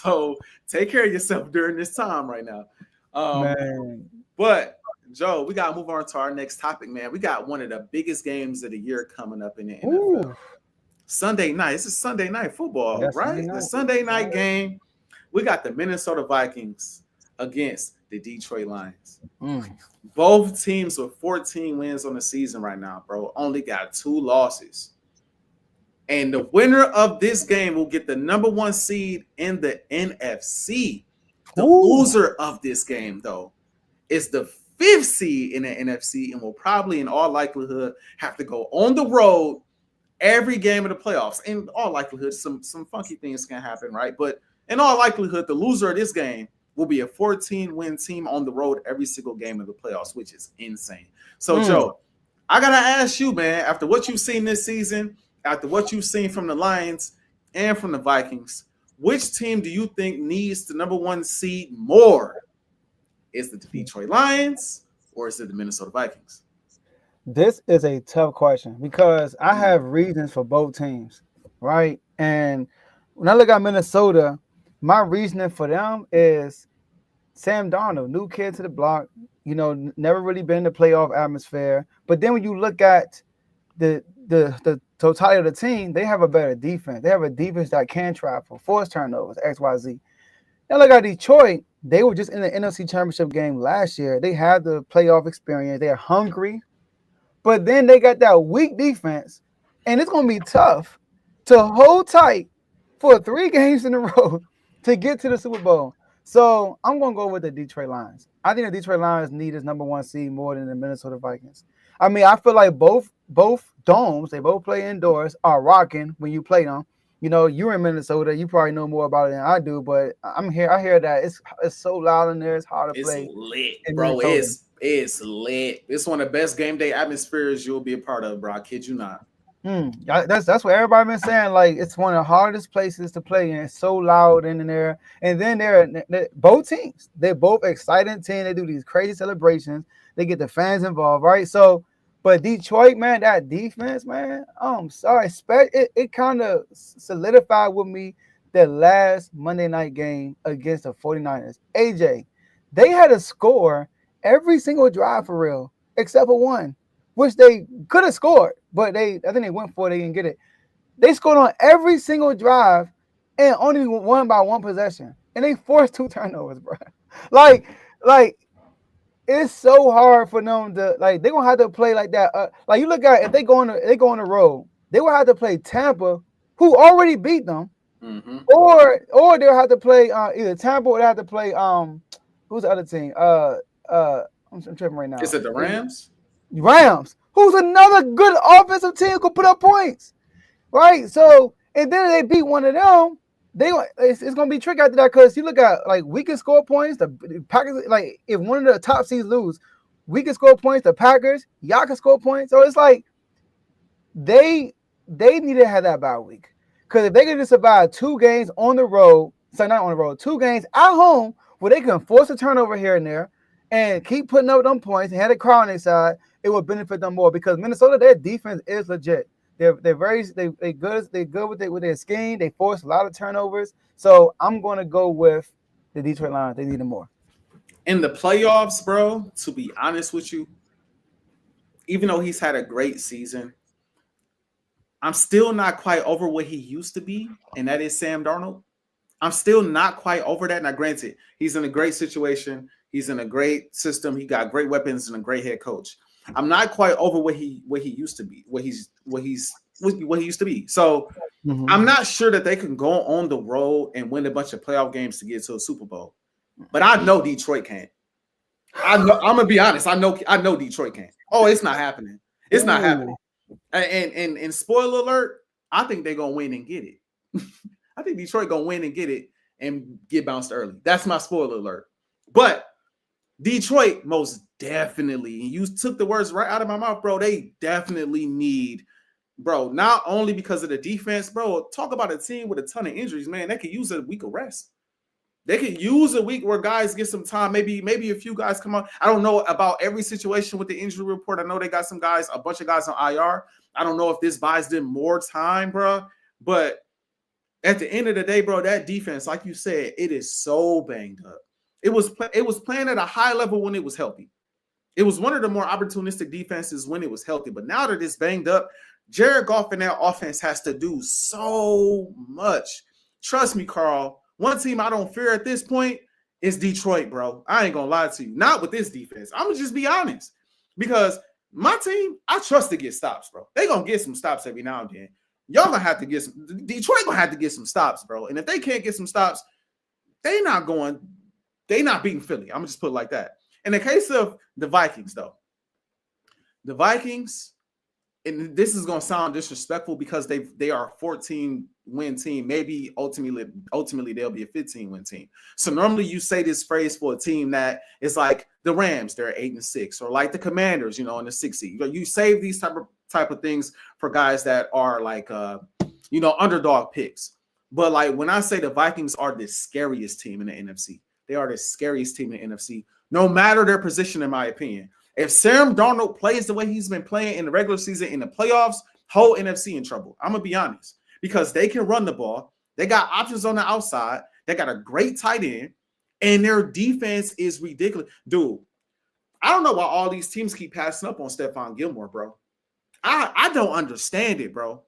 So take care of yourself during this time right now. Um, Man. but Joe, we gotta move on to our next topic, man. We got one of the biggest games of the year coming up in the NFL. Ooh. Sunday night. This is Sunday night football, Yes, Sunday right? The night. Sunday Right. night game. We got the Minnesota Vikings against the Detroit Lions. Mm. Both teams with 14 wins on the season right now, bro. Only got 2 losses. And the winner of this game will get the number 1 seed in the NFC. The Ooh. loser of this game, though, is the 5th seed in the NFC and will probably, in all likelihood, have to go on the road every game of the playoffs. In all likelihood, some funky things can happen, right? But in all likelihood, the loser of this game will be a 14-win team on the road every single game of the playoffs, which is insane. So, Mm. Joe, I gotta ask you, man, after what you've seen this season, after what you've seen from the Lions and from the Vikings, which team do you think needs the number 1 seed more? Is it the Detroit Lions or is it the Minnesota Vikings? This is a tough question because I Mm. have reasons for both teams, right? And when I look at Minnesota, my reasoning for them is Sam Darnold, new kid to the block, never really been in the playoff atmosphere. But then when you look at the totality of the team, they have a better defense. They have a defense that can travel, force turnovers, XYZ. Now look at Detroit. They were just in the NFC Championship game last year. They had the playoff experience. They're hungry, but then they got that weak defense, and it's going to be tough to hold tight for 3 games in a row to get to the Super Bowl. So I'm going to go with the Detroit Lions. I think the Detroit Lions need his number 1 seed more than the Minnesota Vikings. I mean, I feel like both domes, they both play indoors, are rocking when you play them. You're in Minnesota. You probably know more about it than I do, but I'm here. I hear that it's so loud in there. It's hard to It's play lit, in bro. Minnesota. It's lit. It's one of the best game day atmospheres you'll be a part of, bro. I kid you not. That's what everybody been saying. Like it's one of the hardest places to play, and it's so loud in there. And then they're both teams. They're both exciting teams. They do these crazy celebrations. They get the fans involved, right? So, but Detroit, man, that defense, man. I'm sorry, it kind of solidified with me that last Monday night game against the 49ers. AJ, they had a score every single drive for real, except for one, which they could have scored, but I think they went for it. They didn't get it. They scored on every single drive and only won by 1 possession, and they forced 2 turnovers, bro. Like, like it's so hard for them to like. They gonna have to play like that. Like you look at if they go on the road, they will have to play Tampa, who already beat them, Mm-hmm. or they'll have to play either Tampa or they have to play who's the other team? I'm tripping right Is now. it the Rams? Rams, who's another good offensive team who could put up points, right? So, and then they beat one of them. It's gonna be tricky after that because you look at like we can score points. The Packers, like if one of the top seeds lose, we can score points. The Packers, y'all can score points. So it's like they need to have that bye week because if they can just survive 2 games on the road, so not on the road, 2 games at home where they can force a turnover here and there and keep putting up them points and have a crowd on their side, it will benefit them more because Minnesota, their defense is legit. They're good with their scheme. They force a lot of turnovers. So I'm going to go with the Detroit Lions. They need them more. In the playoffs, bro, to be honest with you, even though he's had a great season, I'm still not quite over what he used to be, and that is Sam Darnold. I'm still not quite over that. Now, granted, he's in a great situation. He's in a great system. He got great weapons and a great head coach. I'm not quite over what he used to be, what he used to be. So Mm-hmm. I'm not sure that they can go on the road and win a bunch of playoff games to get to a Super Bowl. But I know Detroit can't. I'm gonna be honest. I know Detroit can't. Oh, it's not happening. It's not happening. Ooh. And spoiler alert, I think they're gonna win and get it. I think Detroit gonna win and get it and get bounced early. That's my spoiler alert. But Detroit most definitely, and you took the words right out of my mouth, bro. They definitely need, bro, not only because of the defense, bro. Talk about a team with a ton of injuries, man. They could use a week of rest. They could use a week where guys get some time. Maybe a few guys come on. I don't know about every situation with the injury report. I know they got some guys, a bunch of guys on IR. I don't know if this buys them more time, bro. But at the end of the day, bro, that defense, like you said, it is so banged up. It was playing at a high level when it was healthy. It was one of the more opportunistic defenses when it was healthy. But now that it's banged up, Jared Goff and that offense has to do so much. Trust me, Carl. One team I don't fear at this point is Detroit, bro. I ain't gonna lie to you. Not with this defense. I'm gonna just be honest. Because my team, I trust to get stops, bro. They gonna get some stops every now and then. Y'all gonna have to get some. Detroit gonna have to get some stops, bro. And if they can't get some stops, they not beating Philly. I'm gonna just put it like that. In the case of the Vikings, though, the Vikings, and this is gonna sound disrespectful because they are a 14-win team. Maybe ultimately they'll be a 15-win team. So normally you say this phrase for a team that is like the Rams, they're 8-6, or like the Commanders, in the 6th seed. You save these type of things for guys that are like underdog picks. But like when I say the Vikings are the scariest team in the NFC, they are the scariest team in the NFC, no matter their position, in my opinion. If Sam Darnold plays the way he's been playing in the regular season, in the playoffs, whole NFC in trouble. I'm going to be honest. Because they can run the ball. They got options on the outside. They got a great tight end. And their defense is ridiculous. Dude, I don't know why all these teams keep passing up on Stephon Gilmore, bro. I don't understand it, bro.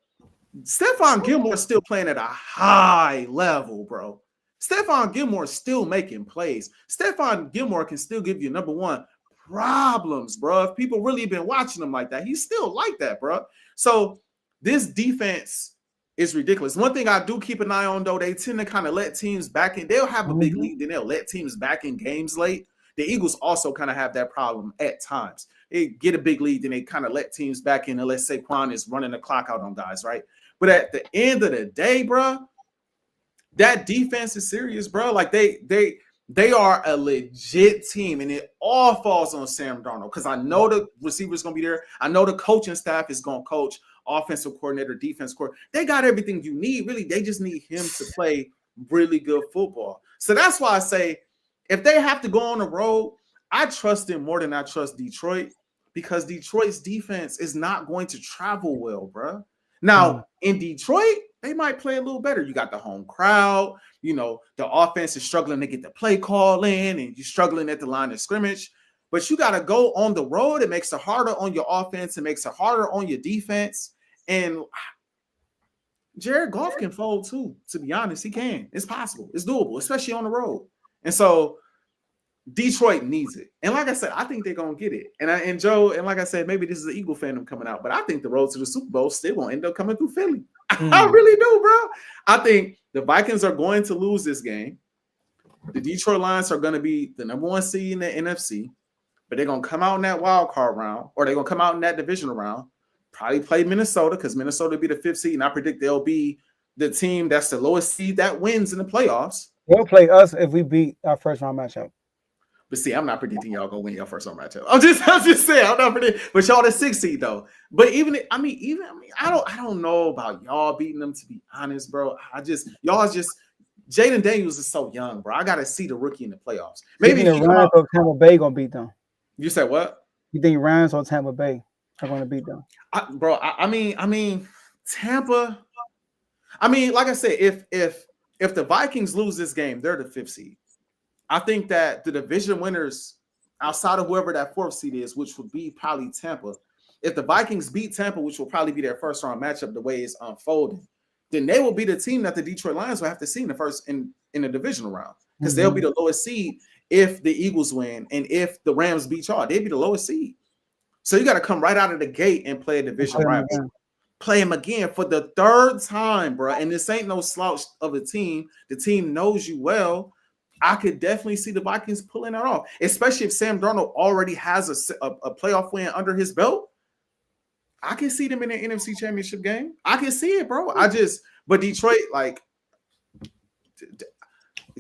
Stephon Gilmore is still playing at a high level, bro. Stephon Gilmore is still making plays. Stephon Gilmore can still give you number one problems, bro. If people really been watching him like that, he's still like that, bro. So this defense is ridiculous. One thing I do keep an eye on, though, they tend to kind of let teams back in. They'll have a big lead, then they'll let teams back in games late. The Eagles also kind of have that problem at times. They get a big lead, then they kind of let teams back in unless Saquon is running the clock out on guys, right? But at the end of the day, bro, that defense is serious, bro. Like they are a legit team, and it all falls on Sam Darnold because I know the receiver's going to be there. I know the coaching staff is going to coach, offensive coordinator, defense coordinator. They got everything you need, really. They just need him to play really good football. So that's why I say if they have to go on the road, I trust them more than I trust Detroit because Detroit's defense is not going to travel well, bro. Now, in Detroit, they might play a little better. You got the home crowd. The offense is struggling to get the play call in, and you're struggling at the line of scrimmage. But you got to go on the road. It makes it harder on your offense. It makes it harder on your defense. And Jared Goff can fold too, to be honest. He can. It's possible. It's doable, especially on the road. And so Detroit needs it. And like I said, I think they're going to get it. And Joe, and like I said, maybe this is an Eagle fandom coming out, but I think the road to the Super Bowl still going to end up coming through Philly. I really do, bro. I think the Vikings are going to lose this game. The Detroit Lions are going to be the number one seed in the NFC, but they're going to come out in that wild card round, or they're going to come out in that divisional round, probably play Minnesota because Minnesota will be the 5th seed, and I predict they'll be the team that's the lowest seed that wins in the playoffs. They'll play us if we beat our first round matchup. But see, I'm not predicting y'all gonna win your first round matchup. I'm just saying, I'm not predicting. But y'all the 6th seed though. But I don't know about y'all beating them. To be honest, bro, Jaden Daniels is so young, bro. I gotta see the rookie in the playoffs. Maybe the Rams or Tampa Bay gonna beat them. You said what? You think Rams or Tampa Bay are gonna beat them? I mean, Tampa. I mean, like I said, if the Vikings lose this game, they're the 5th seed. I think that the division winners, outside of whoever that 4th seed is, which would be probably Tampa, if the Vikings beat Tampa, which will probably be their first round matchup the way it's unfolding, then they will be the team that the Detroit Lions will have to see in the divisional round because they'll be the lowest seed if the Eagles win and if the Rams beat y'all, they'd be the lowest seed. So you got to come right out of the gate and play a division rival. Play him again for the 3rd time, bro. And this ain't no slouch of a team. The team knows you well. I could definitely see the Vikings pulling that off, especially if Sam Darnold already has a playoff win under his belt. I can see them in the NFC Championship game. I can see it, bro. But Detroit, like,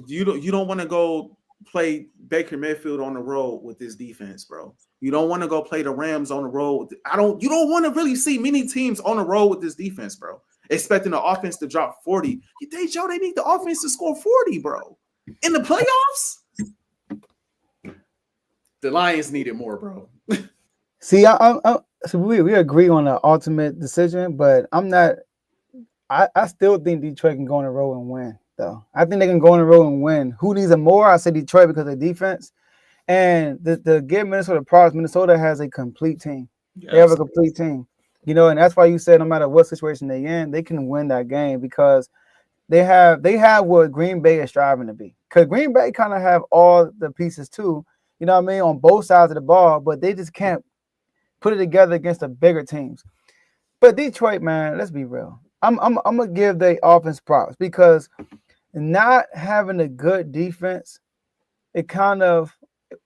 you don't want to go play Baker Mayfield on the road with this defense, bro. You don't want to go play the Rams on the road. You don't want to really see many teams on the road with this defense, bro. Expecting the offense to drop 40. They need the offense to score 40, bro. In the playoffs, the Lions needed more, bro. See, so we agree on the ultimate decision, but I'm not I still think Detroit can go on the road and win, though. I think they can go on the road and win. Who needs it more? I say Detroit because of defense. And to give Minnesota props, Minnesota has a complete team. They have a complete team. And that's why you said no matter what situation they're in, they can win that game because they have what Green Bay is striving to be. Because Green Bay kind of have all the pieces too, you know what I mean, on both sides of the ball, but they just can't put it together against the bigger teams. But Detroit, man, let's be real. I'm gonna give the offense props because not having a good defense, it kind of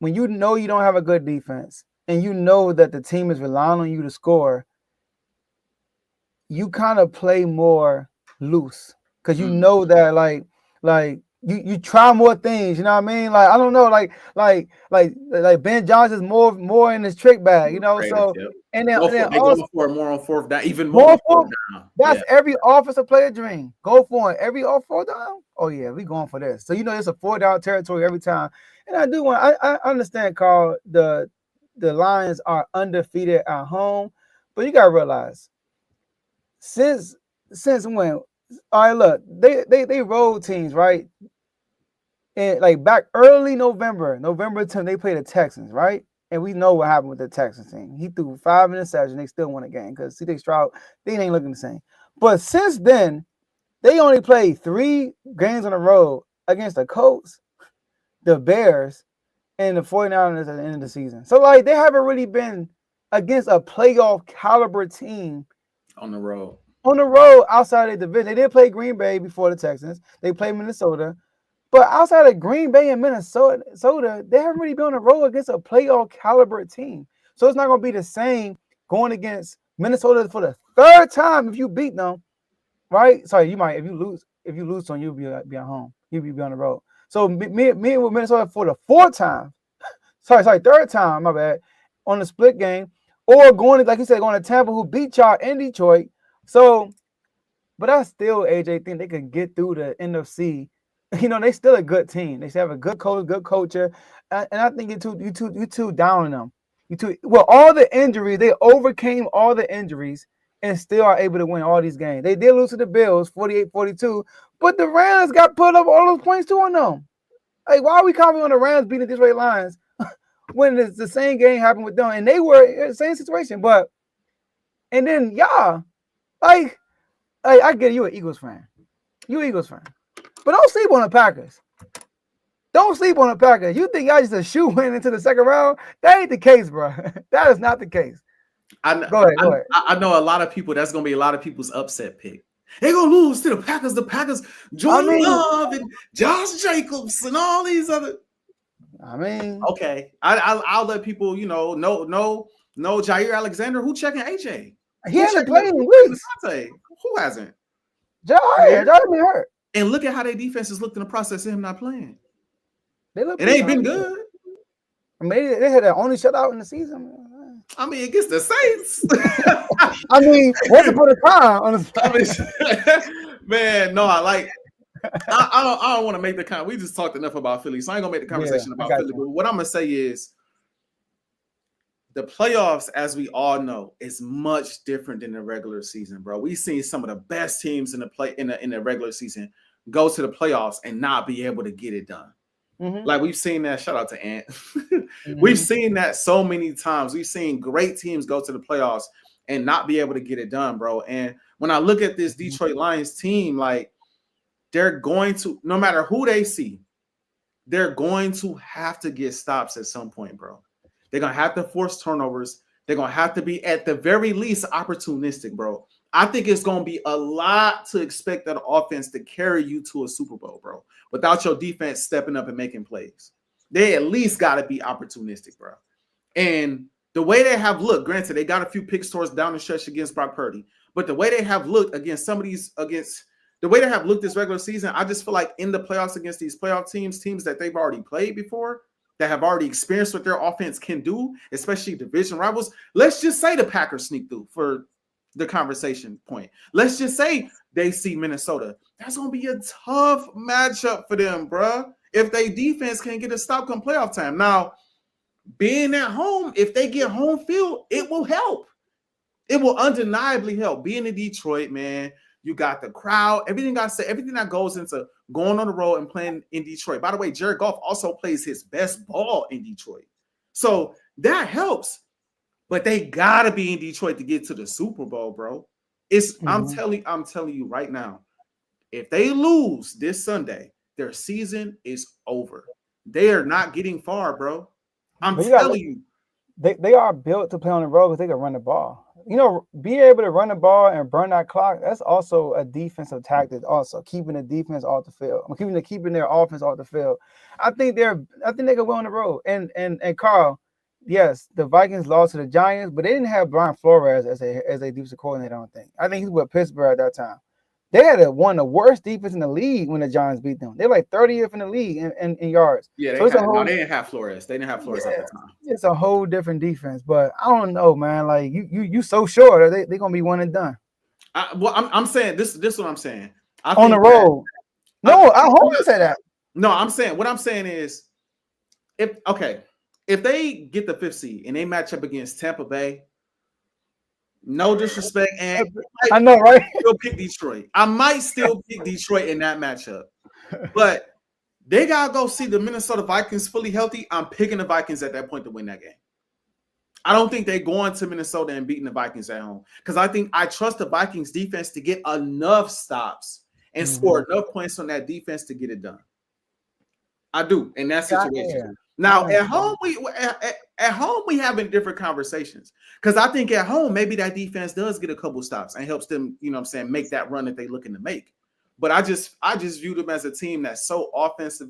when you know you don't have a good defense and you know that the team is relying on you to score, you kind of play more loose because you know that like you try more things, you know what I mean? Like I don't know, like Ben Johnson's more in his trick bag, So and then they also go for it more on fourth down, even more on fourth down. That's every offensive player dream. Go for it. Every fourth down. Oh yeah, we going for this. So it's a 4-down territory every time. And I do want I understand, Carl, the Lions are undefeated at home, but you gotta realize since when? All right, look, they rolled teams, right? And like back early November 10th, they played the Texans, right? And we know what happened with the Texans team. He threw 5 interceptions. They still won a game because C.J. Stroud, they ain't looking the same. But since then, they only played 3 games on the road against the Colts, the Bears, and the 49ers at the end of the season. So, like, they haven't really been against a playoff caliber team on the road. Outside of the division. They did play Green Bay before the Texans. They played Minnesota. But outside of Green Bay and Minnesota, they haven't really been on the road against a playoff caliber team. So it's not going to be the same going against Minnesota for the 3rd time if you beat them, right? Sorry, you might if you lose to them, you'll be at home. You'll be on the road. So me with Minnesota for the 4th time. Sorry, 3rd time, my bad, on the split game. Or going to Tampa, who beat y'all in Detroit. So, but I still, AJ, think they can get through the NFC. They still a good team. They still have a good coach, good culture, and I think you too down on them. All the injuries, they overcame all the injuries and still are able to win all these games. They did lose to the Bills, 48-42, but the Rams got put up all those points too on them. Like, why are we commenting on the Rams beating the Detroit Lions when it's the same game happened with them and they were in the same situation? And then y'all, like I get you an Eagles fan. You Eagles fan. But don't sleep on the Packers. Don't sleep on the Packers. You think y'all just a shoe win into the 2nd round? That ain't the case, bro. That is not the case. Go ahead. I know a lot of people. That's gonna be a lot of people's upset pick. They're gonna lose to the Packers. The Packers, Jordan Love and Josh Jacobs and all these other. Okay. I'll let people know Jair Alexander. Who checking AJ? He hasn't played in weeks. Who hasn't? Jair been hurt. And look at how their defenses looked in the process of him not playing. It ain't been good. Maybe they had their only shutout in the season. Against the Saints. Once upon a time. Man, no, I don't want to make the comment. We just talked enough about Philly, so I ain't gonna make the conversation about Philly. But what I'm gonna say is the playoffs, as we all know, is much different than the regular season, bro. We've seen some of the best teams in the regular season go to the playoffs and not be able to get it done. Mm-hmm. Like we've seen that. Shout out to Ant. Mm-hmm. We've seen that so many times. We've seen great teams go to the playoffs and not be able to get it done, bro. And when I look at this Detroit Lions team, like they're going to, no matter who they see, they're going to have to get stops at some point, bro. They're going to have to force turnovers. They're going to have to be, at the very least, opportunistic, bro. I think it's going to be a lot to expect that offense to carry you to a Super Bowl, bro, without your defense stepping up and making plays. They at least got to be opportunistic, bro. And the way they have looked, granted, they got a few picks towards down the stretch against Brock Purdy, but the way they have looked against some of these, the way they have looked this regular season, I just feel like in the playoffs against these playoff teams that they've already played before, that have already experienced what their offense can do, especially division rivals. Let's just say the Packers sneak through for the conversation point. Let's just say they see Minnesota. That's going to be a tough matchup for them, bro. If they defense can't get a stop come playoff time. Now, being at home, if they get home field, it will help. It will undeniably help. Being in Detroit, man, You got the crowd. Everything that goes into going on the road and playing in Detroit. By the way, Jared Goff also plays his best ball in Detroit. So that helps. But they gotta be in Detroit to get to the Super Bowl, bro. I'm telling you right now, if they lose this Sunday, their season is over. They are not getting far, bro. I'm telling you. They are built to play on the road because they can run the ball. Being able to run the ball and burn that clock, that's also a defensive tactic. Also, keeping the defense off the field, keeping their offense off the field. I think they can win on the road. And Carl, yes, the Vikings lost to the Giants, but they didn't have Brian Flores as a defensive coordinator. I think he's with Pittsburgh at that time. They had one of the worst defense in the league when the Giants beat them. They're like 30th in the league in yards. Yeah, they didn't have Flores. They didn't have Flores at the time. It's a whole different defense, but I don't know, man. Like you so sure they're gonna be one and done. I'm saying this. This is what I'm saying. On the road. I hope you say that. No, I'm saying what I'm saying is, if they get the 5th seed and they match up against Tampa Bay. No disrespect, and I know, right? Still pick Detroit. I might still pick Detroit in that matchup, but they gotta go see the Minnesota Vikings fully healthy. I'm picking the Vikings at that point to win that game. I don't think they're going to Minnesota and beating the Vikings at home because I trust the Vikings defense to get enough stops and score enough points on that defense to get it done. I do in that situation. Now at home we having different conversations because I think at home maybe that defense does get a couple stops and helps them, make that run that they're looking to make. But I just view them as a team that's so offensive.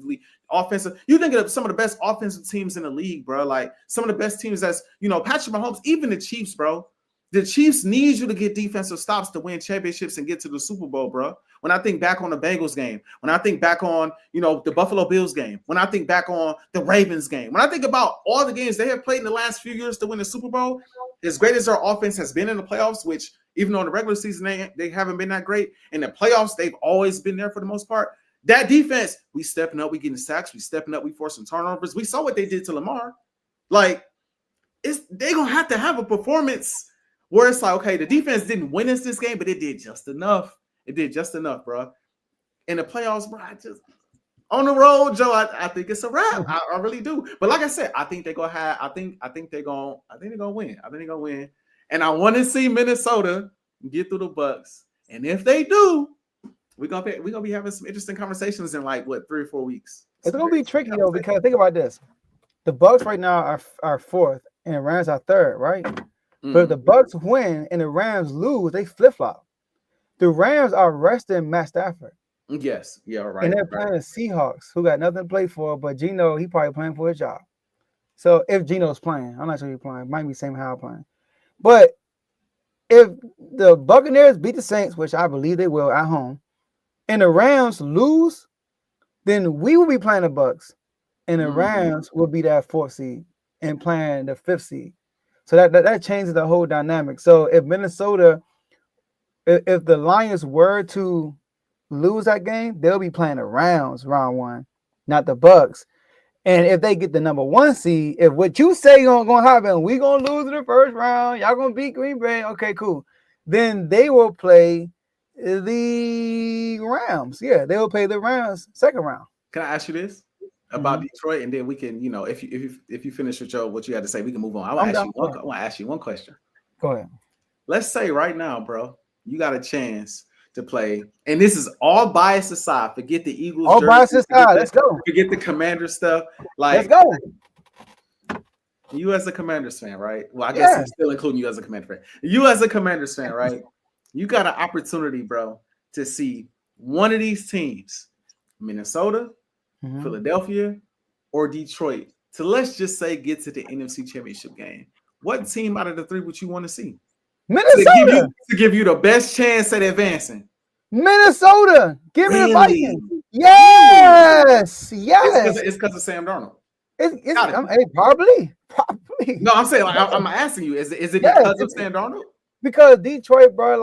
You think of some of the best offensive teams in the league, bro. Like some of the best teams that's Patrick Mahomes, even the Chiefs, bro. The Chiefs need you to get defensive stops to win championships and get to the Super Bowl, bro. When I think back on the Bengals game, when I think back on, the Buffalo Bills game, when I think back on the Ravens game, when I think about all the games they have played in the last few years to win the Super Bowl, as great as their offense has been in the playoffs, which even though in the regular season they haven't been that great, in the playoffs they've always been there for the most part. That defense, we stepping up, we getting sacks, we stepping up, we forcing turnovers. We saw what they did to Lamar. Like, they're going to have a performance where it's like, okay, the defense didn't win us this game, but it did just enough. It did just enough, bro. In the playoffs, bro, on the road, Joe, I think it's a wrap. I really do. But like I said, I think they're gonna have. I think they're gonna win. I think they're gonna win. And I want to see Minnesota get through the Bucks. And if they do, we're gonna be having some interesting conversations in 3 or 4 weeks. It's gonna be tricky though because think about this: the Bucks right now are 4th and the Rams are 3rd, right? But if the Bucks win and the Rams lose, they flip-flop. The Rams are resting Matt Stafford. Yes, yeah, right. And they're playing the Seahawks, who got nothing to play for, but Geno, he probably playing for his job. So if Geno's playing, I'm not sure he's playing. Might be Sam Howell playing. But if the Buccaneers beat the Saints, which I believe they will at home, and the Rams lose, then we will be playing the Bucks, and the Rams will be that 4th seed and playing the 5th seed. So that changes the whole dynamic. So if Minnesota, if the Lions were to lose that game, they'll be playing the Rams round 1, not the Bucks. And if they get the number 1 seed, if what you say gonna happen, we gonna lose in the first round, y'all gonna beat Green Bay, okay, cool. Then they will play the Rams. Yeah, they will play the Rams 2nd round. Can I ask you this about Detroit, and then we can, if you finish with what you had to say, we can move on. I want to ask you one question. Go ahead. Let's say right now, bro, you got a chance to play, and this is all bias aside. Forget the Eagles. All bias aside. Let's go. Forget the Commander stuff. Let's go. You as a Commanders fan, right? Well, I guess I'm still including you as a Commander fan. You as a Commanders fan, right? You got an opportunity, bro, to see one of these teams, Minnesota, Philadelphia, or Detroit, to let's just say get to the NFC Championship game. What team out of the 3 would you want to see? Minnesota. To give you the best chance at advancing. Minnesota. Give me the Vikings. Yes. It's because of Sam Darnold. Probably. No, I'm saying, I'm asking you, is it because of Sam Darnold? Because Detroit, bro,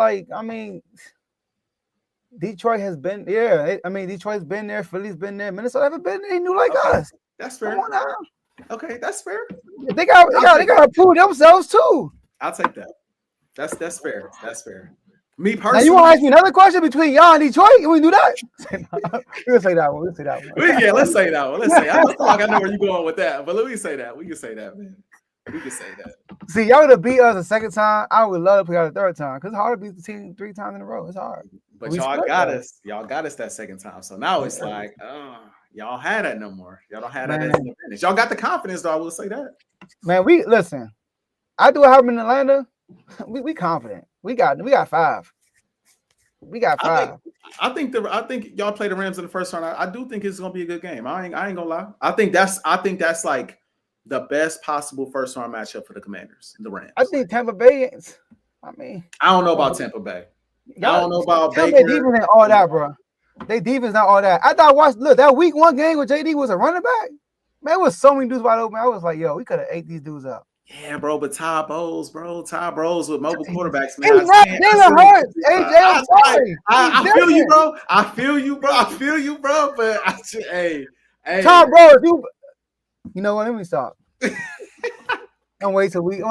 Detroit has been Detroit's been there, Philly's been there, Minnesota haven't been there. They knew us. That's fair. Okay, that's fair. They got to prove themselves too. I'll take that. That's fair. That's fair. Me Now personally, you want to ask me another question between y'all and Detroit? Can we do that? We'll say that one. We'll say that one. yeah, let's say that one. Let's say. I feel like I know where you're going with that, but let me say that. We can say that, man. We can say that. See, y'all would have beat us a second time. I would love to play out a third time because it's hard to beat the team 3 times in a row. It's hard. But y'all got us. Y'all got us that second time. So now it's like, y'all had that no more. Y'all don't have that as an advantage. Y'all got the confidence, though. I will say that. Man, we listen. I do what happened in Atlanta. We confident. We got 5. We got 5. I think y'all play the Rams in the first round. I do think it's gonna be a good game. I ain't gonna lie. I think that's like the best possible first round matchup for the Commanders, the Rams. I think Tampa Bay is. I don't know about Tampa Bay. I don't know about Tampa Baker. Defense ain't all that, bro. They defense not all that. I thought that week 1 game with JD was a running back. Man, it was so many dudes wide open. I was like, yo, we could have ate these dudes up. Yeah, bro, but Todd Bowles with mobile quarterbacks, man. He's not Jalen Hurts. AJ, I'm sorry. I feel you, bro. I feel you, bro. But hey. Todd Bowles, you know what? Let me stop. I'm gonna wait till week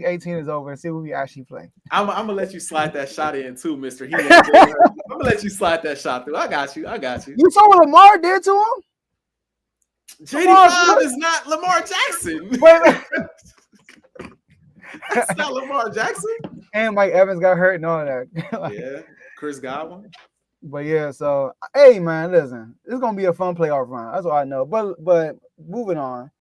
18 is over and see who we actually play. I'm gonna let you slide that shot in too, Mister. I'm gonna let you slide that shot through. I got you. You saw what Lamar did to him? JD5 is not Lamar Jackson. Wait. That's not Lamar Jackson. And Mike Evans got hurt and all that. Yeah, Chris Godwin. But yeah, so hey man, listen, it's gonna be a fun playoff run. That's all I know. But moving on.